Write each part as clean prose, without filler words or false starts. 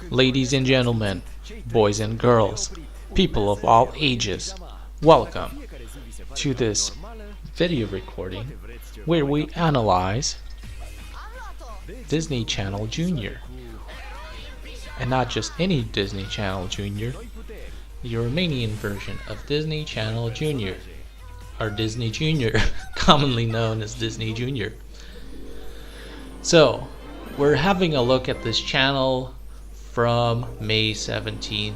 Ladies and gentlemen, boys and girls, people of all ages, welcome to this video recording where we analyze Disney Channel Junior. And not just any Disney Channel Junior, the Romanian version of Disney Channel Junior, or Disney Junior, commonly known as Disney Junior. So, we're having a look at this channel from May 17th,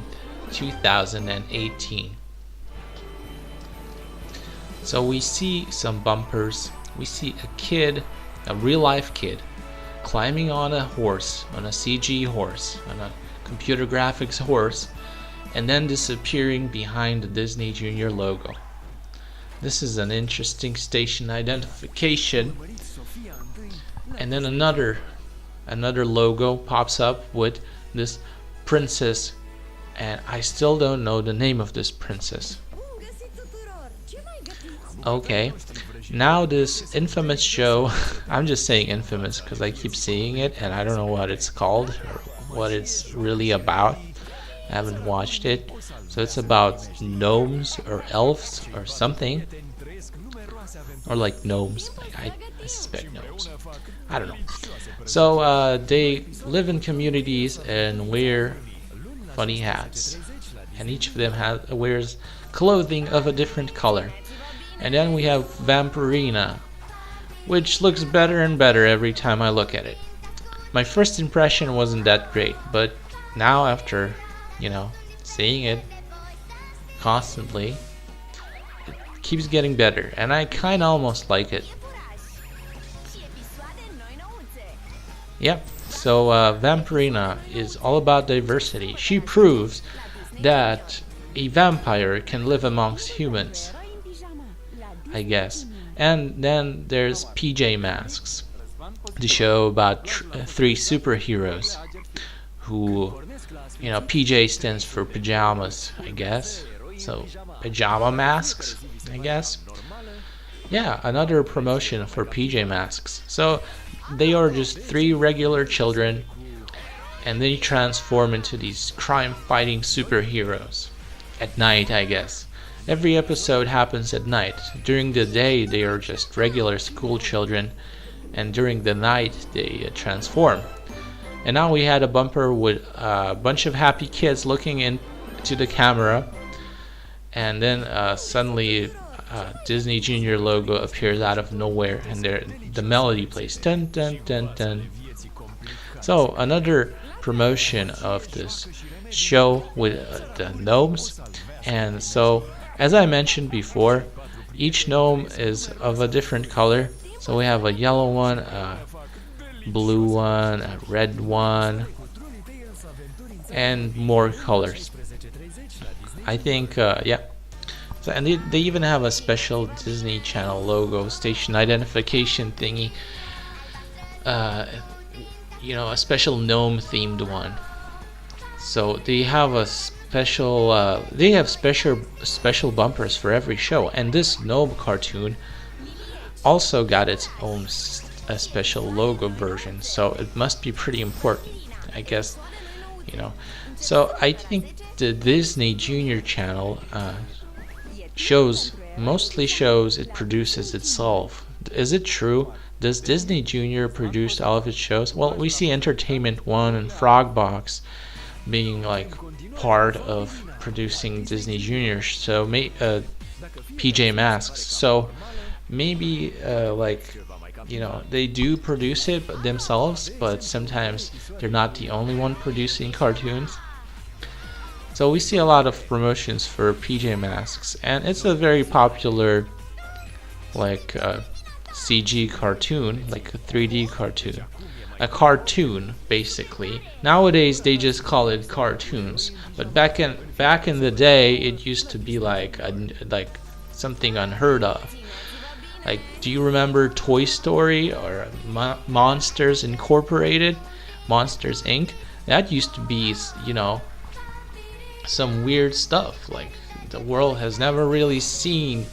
2018. So we see some bumpers. We see a kid, a real-life kid, climbing on a horse, on a CG horse, on a computer graphics horse, and then disappearing behind the Disney Junior logo. This is an interesting station identification. And then another logo pops up with this princess, and I still don't know the name of this princess. Okay, now this infamous show, I'm just saying infamous because I keep seeing it and I don't know what it's called or what it's really about. I haven't watched it. So it's about gnomes or elves or something, or like gnomes. I suspect gnomes. I don't know. So they live in communities and wear funny hats, and each of them wears clothing of a different color. And then we have Vampirina, which looks better and better every time I look at it. My first impression wasn't that great, but now after, seeing it constantly, it keeps getting better, and I kind of almost like it. Yep, so Vampirina is all about diversity. She proves that a vampire can live amongst humans, I guess. And then there's PJ Masks, the show about three superheroes who, PJ stands for pajamas, I guess. So pajama masks, I guess. Yeah, another promotion for PJ Masks. So they are just three regular children, and they transform into these crime-fighting superheroes at night, I guess. Every episode happens at night. During the day, they are just regular school children, and during the night, they transform. And now we had a bumper with a bunch of happy kids looking into the camera, and then suddenly Disney Junior logo appears out of nowhere, and the melody plays, dun dun dun dun. So another promotion of this show with the gnomes. And so, as I mentioned before, each gnome is of a different color. So we have a yellow one, a blue one, a red one, and more colors. I think, yeah. So, and they even have a special Disney Channel logo, station identification thingy. A special gnome themed one. So they have a special, special bumpers for every show, and this gnome cartoon also got its own a special logo version. So it must be pretty important, I guess. So I think the Disney Junior channel mostly shows it produces itself. Is it true? Does Disney Junior produce all of its shows? Well, we see Entertainment One and Frogbox being like part of producing Disney Junior. So PJ Masks. So maybe they do produce it themselves, but sometimes they're not the only one producing cartoons. So we see a lot of promotions for PJ Masks, and it's a very popular CG cartoon, like a 3D cartoon. A cartoon, basically. Nowadays they just call it cartoons, but back in the day it used to be like something unheard of. Like, do you remember Toy Story or Monsters Incorporated, Monsters Inc? That used to be, some weird stuff. Like, the world has never really seen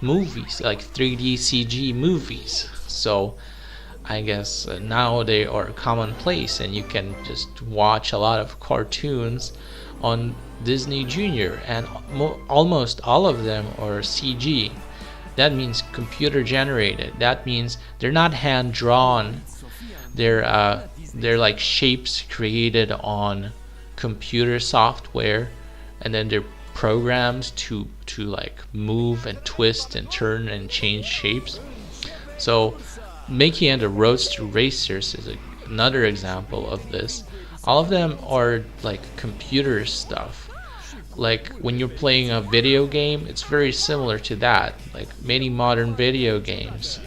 movies like 3D CG movies. So I guess now they are commonplace, and you can just watch a lot of cartoons on Disney Junior, and almost all of them are CG. That means computer generated. That means they're not hand drawn. They're like shapes created on computer software, and then they're programmed to like move and twist and turn and change shapes. So Mickey and the Roadster Racers is another example of this. All of them are like computer stuff. Like when you're playing a video game, it's very similar to that. Like many modern video games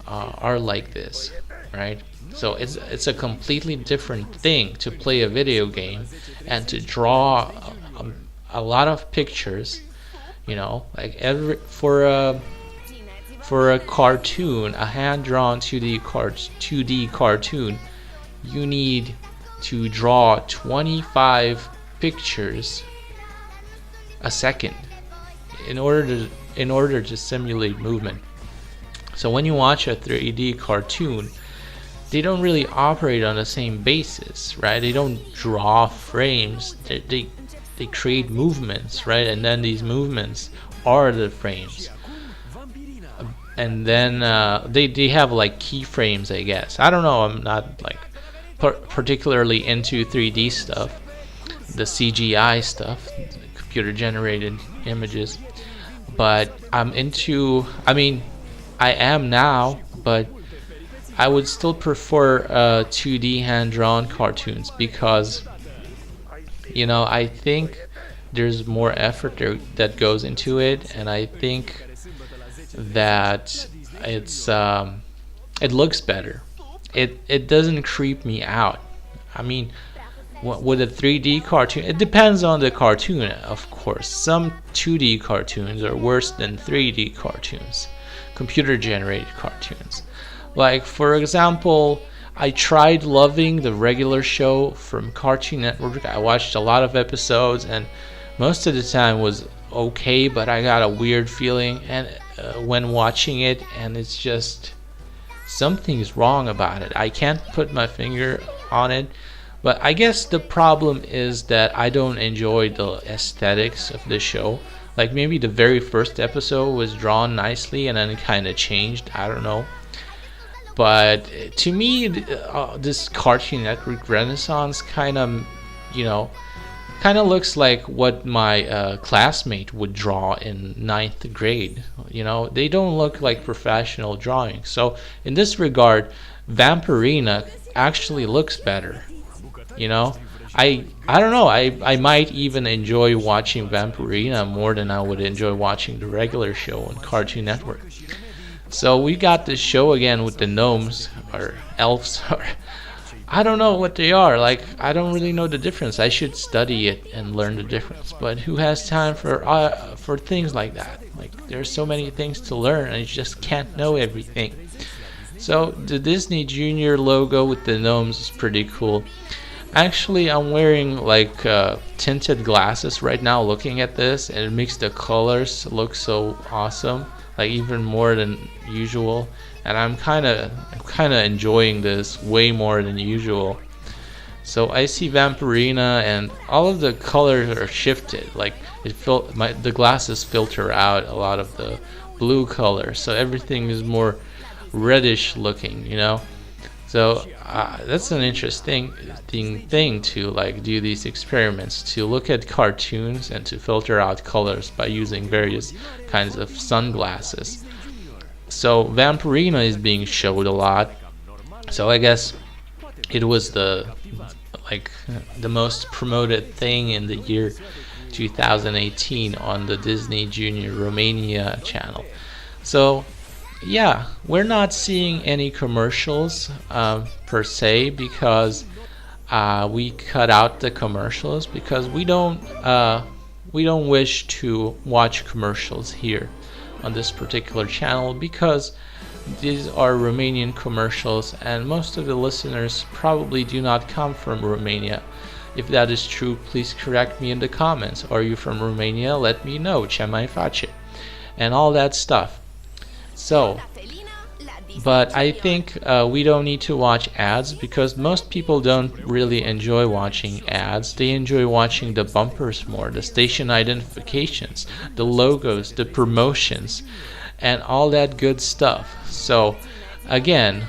are like this, right? So it's a completely different thing to play a video game and to draw a lot of pictures. You know, like for a cartoon, a hand-drawn 2D cartoon, you need to draw 25 pictures a second in order to simulate movement. So when you watch a 3D cartoon, they don't really operate on the same basis, right? They don't draw frames. They create movements, right? And then these movements are the frames. And then they have like keyframes, I guess. I don't know. I'm not like particularly into 3D stuff, the CGI stuff, computer generated images. But I'm into. I mean, I am now, but I would still prefer 2D hand-drawn cartoons because, you know, I think there's more effort that goes into it, and I think that it looks better. It doesn't creep me out. I mean, with a 3D cartoon, it depends on the cartoon, of course. Some 2D cartoons are worse than 3D cartoons, computer generated cartoons. Like, for example, I tried loving the regular show from Cartoon Network. I watched a lot of episodes, and most of the time was okay, but I got a weird feeling and when watching it, and it's just something's wrong about it. I can't put my finger on it, but I guess the problem is that I don't enjoy the aesthetics of the show. Like maybe the very first episode was drawn nicely and then it kind of changed. I don't know. But to me, this Cartoon Network Renaissance kind of, kind of looks like what my classmate would draw in 9th grade. They don't look like professional drawings. So in this regard, Vampirina actually looks better. I don't know. I might even enjoy watching Vampirina more than I would enjoy watching the regular show on Cartoon Network. So we got this show again with the gnomes or elves, or I don't know what they are. Like, I don't really know the difference. I should study it and learn the difference. But who has time for things like that? Like, there's so many things to learn, and you just can't know everything. So the Disney Junior logo with the gnomes is pretty cool. Actually, I'm wearing like tinted glasses right now looking at this, and it makes the colors look so awesome, like even more than usual. And I'm kind of enjoying this way more than usual. So I see Vampirina, and all of the colors are shifted. Like the glasses filter out a lot of the blue color, so everything is more reddish looking. So that's an interesting thing to like do these experiments, to look at cartoons and to filter out colors by using various kinds of sunglasses. So Vampirina is being showed a lot. So I guess it was the most promoted thing in the year 2018 on the Disney Junior Romania channel. So yeah, we're not seeing any commercials per se, because we cut out the commercials because we don't wish to watch commercials here on this particular channel, because these are Romanian commercials and most of the listeners probably do not come from Romania. If that is true, please correct me in the comments. Are you from Romania? Let me know. Ce mai face? And all that stuff. So But I think we don't need to watch ads because most people don't really enjoy watching ads. They enjoy watching the bumpers more, the station identifications, the logos, the promotions, and all that good stuff. So, again,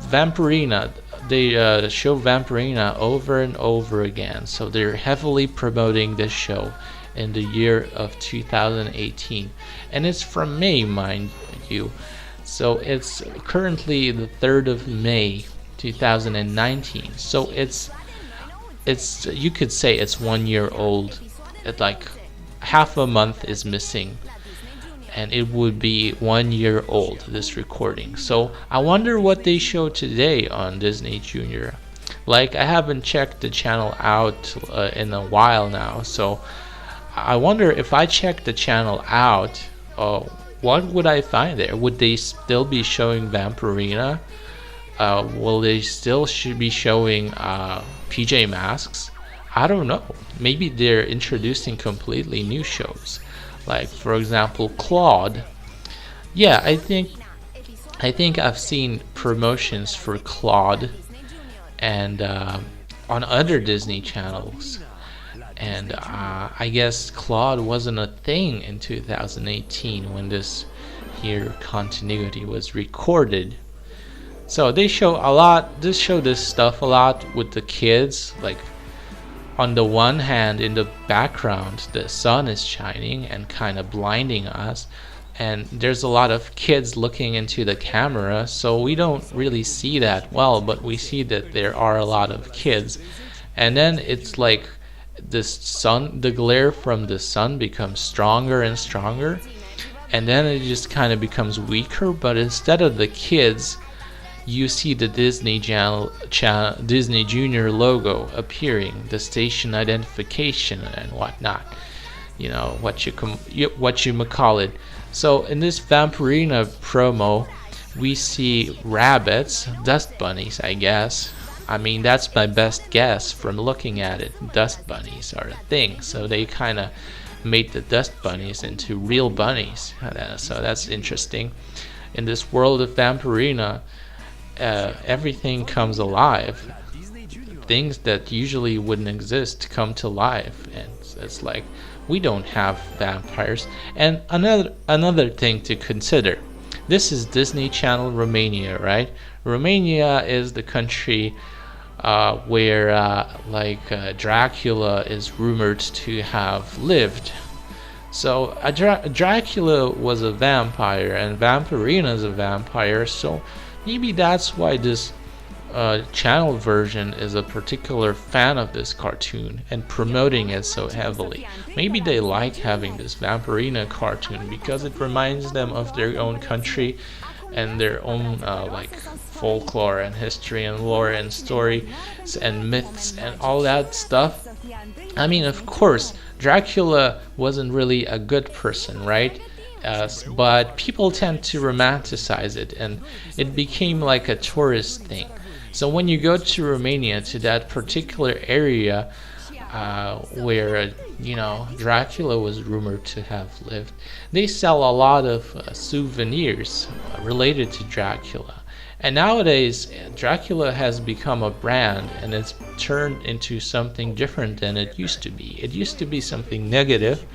Vampirina, they show Vampirina over and over again. So they're heavily promoting this show in the year of 2018. And it's from May, mind you. So it's currently the 3rd of May 2019. So it's you could say it's 1 year old. It like half a month is missing, and it would be 1 year old this recording. So I wonder what they show today on Disney Junior. Like, I haven't checked the channel out in a while now, so I wonder if I check the channel out, what would I find there? Would they still be showing Vampirina? Will they still should be showing PJ Masks? I don't know. Maybe they're introducing completely new shows. Like, for example, Claude. Yeah, I think I've seen promotions for Claude and on other Disney channels. And I guess Claude wasn't a thing in 2018 when this here continuity was recorded. So they show a lot. This show this stuff a lot with the kids. Like, on the one hand, in the background, the sun is shining and kind of blinding us, and there's a lot of kids looking into the camera, so we don't really see that well, but we see that there are a lot of kids. And then it's like the glare from the sun becomes stronger and stronger, and then it just kind of becomes weaker, but instead of the kids, you see the Disney Disney Junior logo appearing, the station identification and whatnot. You know what you call it. So in this Vampirina promo, we see rabbits, dust bunnies, I guess. I mean, that's my best guess from looking at it. Dust bunnies are a thing, so they kind of made the dust bunnies into real bunnies. So that's interesting. In this world of Vampirina, everything comes alive. Things that usually wouldn't exist come to life, and it's like we don't have vampires. And another thing to consider: this is Disney Channel Romania, right? Romania is the country where Dracula is rumored to have lived. So Dracula was a vampire, and Vampirina is a vampire. So maybe that's why this channel version is a particular fan of this cartoon and promoting it so heavily. Maybe they like having this Vampirina cartoon because it reminds them of their own country and their own folklore and history and lore and stories and myths and all that stuff. I mean, of course, Dracula wasn't really a good person, right? But people tend to romanticize it, and it became like a tourist thing. So when you go to Romania, to that particular area where Dracula was rumored to have lived, they sell a lot of souvenirs related to Dracula. And nowadays, Dracula has become a brand, and it's turned into something different than it used to be. It used to be something negative,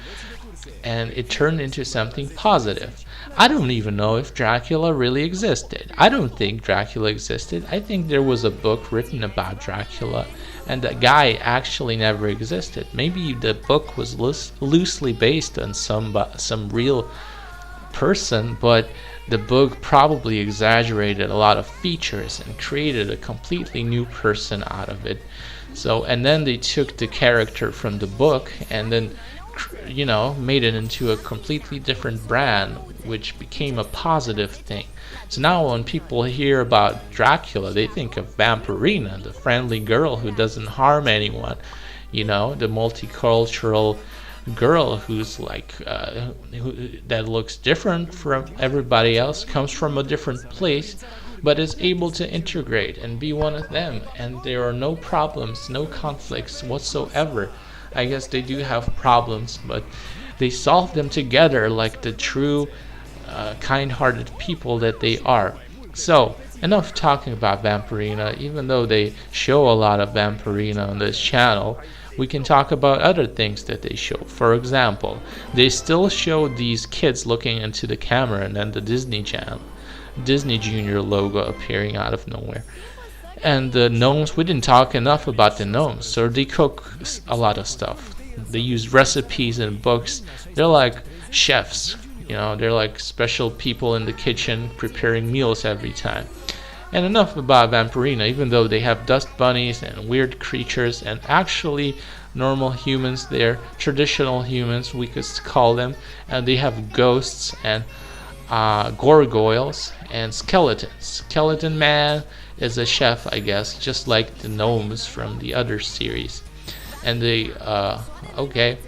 and it turned into something positive. I don't even know if Dracula really existed. I don't think Dracula existed. I think there was a book written about Dracula, and the guy actually never existed. Maybe the book was loosely based on some real person, but the book probably exaggerated a lot of features and created a completely new person out of it. So, and then they took the character from the book and then made it into a completely different brand, which became a positive thing. So now when people hear about Dracula, they think of Vampirina, the friendly girl who doesn't harm anyone, the multicultural girl who's that looks different from everybody else, comes from a different place, but is able to integrate and be one of them, and there are no problems, no conflicts whatsoever. I guess they do have problems, but they solve them together like the true kind-hearted people that they are. So, enough talking about Vampirina. Even though they show a lot of Vampirina on this channel, we can talk about other things that they show. For example, they still show these kids looking into the camera and then the Disney Channel, Disney Junior logo appearing out of nowhere. And the gnomes, we didn't talk enough about the gnomes. So they cook a lot of stuff. They use recipes and books. They're like chefs. They're like special people in the kitchen preparing meals every time. And enough about Vampirina, even though they have dust bunnies and weird creatures and actually normal humans there, traditional humans we could call them, and they have ghosts and gargoyles and skeletons. Skeleton Man is a chef, I guess, just like the gnomes from the other series. And they, okay.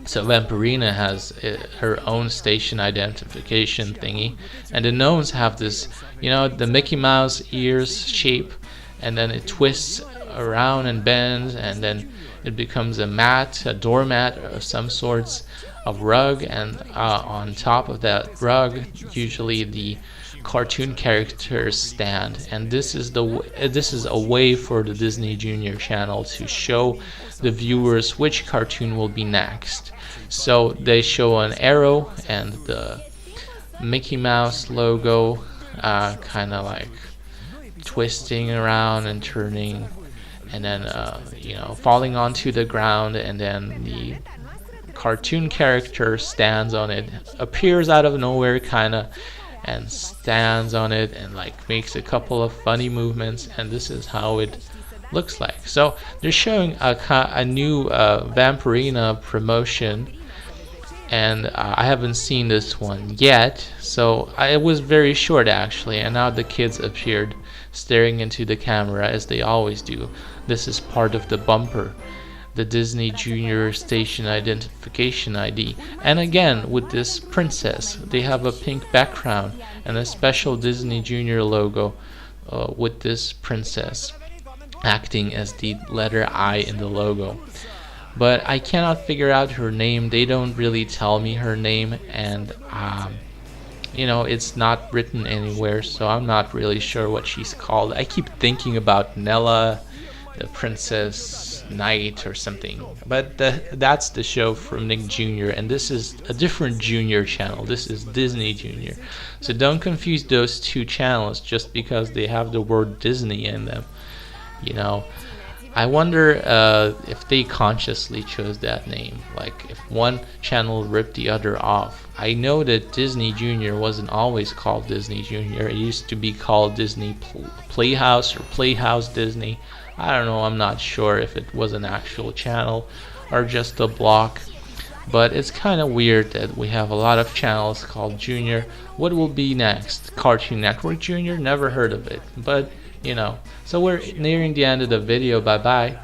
So Vampirina has her own station identification thingy, and the gnomes have this, the Mickey Mouse ears shape, and then it twists around and bends, and then it becomes a doormat of some sorts of rug, and on top of that rug, usually the cartoon characters stand. And this is a way for the Disney Junior channel to show the viewers which cartoon will be next. So they show an arrow and the Mickey Mouse logo kind of like twisting around and turning, and then falling onto the ground, and then the cartoon character stands on it, appears out of nowhere kind of, and stands on it and like makes a couple of funny movements, and this is how it looks like. So they're showing a new Vampirina promotion, and I haven't seen this one yet, so it was very short actually, and now the kids appeared staring into the camera as they always do. This is part of the bumper, the Disney Junior Station Identification ID. And again, with this princess, they have a pink background and a special Disney Junior logo with this princess acting as the letter I in the logo. But I cannot figure out her name. They don't really tell me her name, and it's not written anywhere, so I'm not really sure what she's called. I keep thinking about Nella, the Princess Knight or something, but that's the show from Nick Jr., and this is a different Junior channel. This is Disney Junior, so don't confuse those two channels just because they have the word Disney in them. I wonder if they consciously chose that name, like if one channel ripped the other off. I know that Disney Junior wasn't always called Disney Junior. It used to be called Disney Playhouse or Playhouse Disney. I don't know, I'm not sure if it was an actual channel or just a block, but it's kind of weird that we have a lot of channels called Junior. What will be next? Cartoon Network Junior? Never heard of it, but so we're nearing the end of the video. Bye bye.